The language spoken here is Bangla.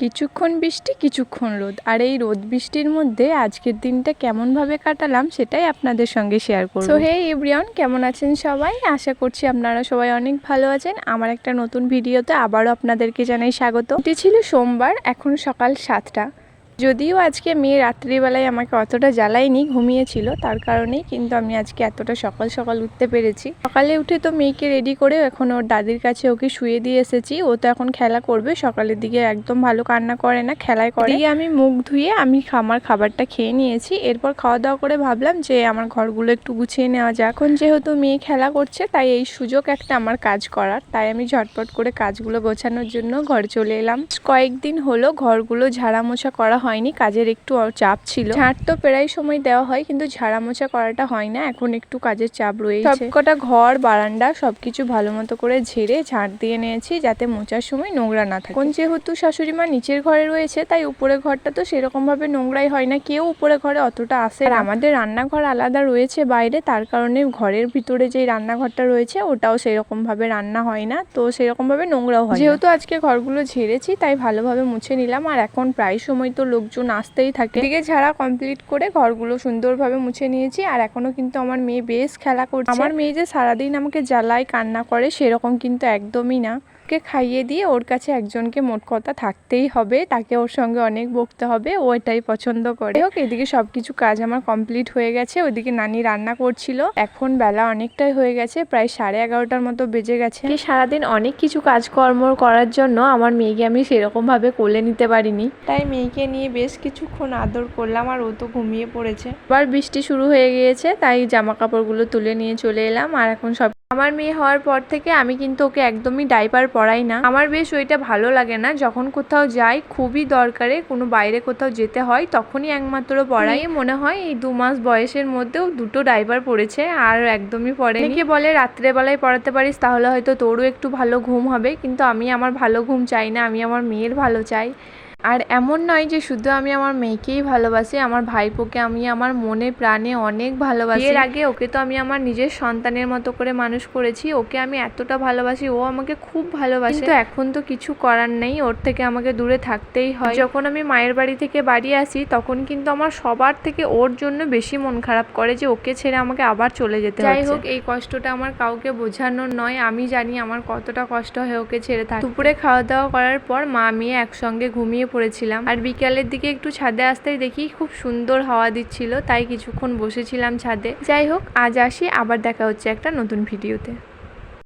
কিছুক্ষণ বৃষ্টি কিছুক্ষণ রোদ, আর এই রোদ বৃষ্টির মধ্যে আজকের দিনটা কেমনভাবে কাটালাম সেটাই আপনাদের সঙ্গে শেয়ার করব। সো হে এভরিওয়ান, কেমন আছেন সবাই? আশা করছি আপনারা সবাই অনেক ভালো আছেন। আমার একটা নতুন ভিডিওতে আবারও আপনাদেরকে জানাই স্বাগত। এটি ছিল সোমবার, এখন সকাল 7টা। যদিও আজকে মেয়ে রাত্রিবেলায় আমাকে অতটা জ্বালায়নি, ঘুমিয়েছিল, তার কারণেই কিন্তু আমি আজকে এতটা সকাল সকাল উঠতে পেরেছি। সকালে উঠে তো মেয়েকে রেডি করে এখন ওর দাদির কাছে ওকে শুয়ে দিয়ে এসেছি। ও তো এখন খেলা করবে, সকালের দিকে একদম ভালো কান্না করে না, খেলায় করে। আমি মুখ ধুয়ে আমি আমার খাবারটা খেয়ে নিয়েছি। এরপর খাওয়া দাওয়া করে ভাবলাম যে আমার ঘরগুলো একটু গুছিয়ে নেওয়া যাক। এখন যেহেতু মেয়ে খেলা করছে তাই এই সুযোগ একটা আমার কাজ করার, তাই আমি ঝটপট করে কাজগুলো গোছানোর জন্য ঘরে চলে এলাম। কয়েকদিন হলো ঘরগুলো ঝাড়া মোছা করা হয়নি, কাজের একটু চাপ ছিল। ঝাড় তো প্রায় সময় দেওয়া হয়, কিন্তু ঝাড়া মোছা করাটা হয় না, এখন একটু কাজের চাপ রয়েছে। সবকটা ঘর বারান্দা সবকিছু ভালো মতো করে ঝেড়ে ঝাড় দিয়ে নিয়েছি, যাতে মোছার সময় নোংরা না থাকে। এখন যেহেতু শাশুড়ি মা নিচের ঘরে রয়েছে তাই উপরের ঘরটা তো সেরকম ভাবে নোংরাই হয় না, কেউ উপরে ঘরে অতটা আসে। আর আমাদের রান্নাঘর আলাদা রয়েছে বাইরে, তার কারণে ঘরের ভিতরে যে রান্নাঘরটা রয়েছে ওটাও সেরকম ভাবে রান্না হয় না, তো সেরকম ভাবে নোংরাও হয়। যেহেতু আজকে ঘরগুলো ঝেড়েছি তাই ভালোভাবে মুছে নিলাম। আর এখন প্রায় সময় তো লোকজন আসতেই থাকে। এদিকে ঝাড়া কমপ্লিট করে ঘরগুলো সুন্দরভাবে মুছে নিয়েছি। আর এখনো কিন্তু আমার মেয়ে বেশ খেলা করছে। আমার মেয়ে যে সারাদিন আমাকে জ্বালায় কান্না করে সেরকম কিন্তু একদমই না। ওকে খাইয়ে দিয়ে ওর কাছে একজনকে মোট কথা থাকতেই হবে, তাকে ওর সঙ্গে অনেক বকতে হবে, ও এটাই পছন্দ করে। হোক, এদিকে সবকিছু কাজ আমার কমপ্লিট হয়ে গেছে। ওইদিকে নানি রান্না করছিল। এখন বেলা অনেকটাই হয়ে গেছে, প্রায় 11:30টার মতো বেজে গেছে। সারাদিন অনেক কিছু কাজকর্ম করার জন্য আমার মেয়েকে আমি সেরকম ভাবে কোলে নিতে পারিনি, তাই মেয়েকে নিয়ে বেশ কিছুক্ষণ আদর করলাম। আর ও তো ঘুমিয়ে পড়েছে। আবার বৃষ্টি শুরু হয়ে গিয়েছে, তাই জামা কাপড়গুলো তুলে নিয়ে চলে এলাম। আর এখন সব আমার মেয়ে হওয়ার পর থেকে আমি কিন্তু ওকে একদমই ডাইপার পরাই না। আমার বেশ ওইটা ভালো লাগে না। যখন কোথাও যাই, খুবই দরকারে কোনো বাইরে কোথাও যেতে হয়, তখনই একমাত্র পরাই। মনে হয় এই 2 মাস বয়সের মধ্যেও 2টো ডাইপার পরেছে, আর একদমই পরেনি। অনেকে বলে রাত্রেবেলায় পরাতে পারিস তাহলে হয়তো তোরও একটু ভালো ঘুম হবে, কিন্তু আমি আমার ভালো ঘুম চাই না, আমি আমার মেয়ের ভালো চাই। আর এমন নয় যে শুধু আমি আমার মেয়েকেই ভালোবাসি, আমার ভাইপোকে আমি আমার মনে প্রাণে অনেক ভালোবাসি। এর আগে ওকে তো আমি আমার নিজের সন্তানের মতো করে মানুষ করেছি, ওকে আমি এতটা ভালোবাসি, ও আমাকে খুব ভালোবাসে। কিন্তু এখন তো কিছু করার নেই, ওর থেকে আমাকে দূরে থাকতেই হয়। যখন আমি মায়ের বাড়ি থেকে বাড়ি আসি তখন কিন্তু আমার সবার থেকে ওর জন্য বেশি মন খারাপ করে যে ওকে ছেড়ে আমাকে আবার চলে যেতে হচ্ছে। যাই হোক, এই কষ্টটা আমার কাউকে বোঝানোর নয়, আমি জানি আমার কতটা কষ্ট হয় ওকে ছেড়ে থাকতে। দুপুরে খাওয়া দাওয়া করার পর মা মেয়ে একসঙ্গে ঘুমিয়ে পড়েছিলাম। আর বিকালের দিকে একটু ছাদে আসতেই দেখি খুব সুন্দর হাওয়া দিচ্ছিল, তাই কিছুক্ষণ বসেছিলাম ছাদে। যাই হোক, আজ আসি, আবার দেখা হচ্ছে একটা নতুন ভিডিওতে।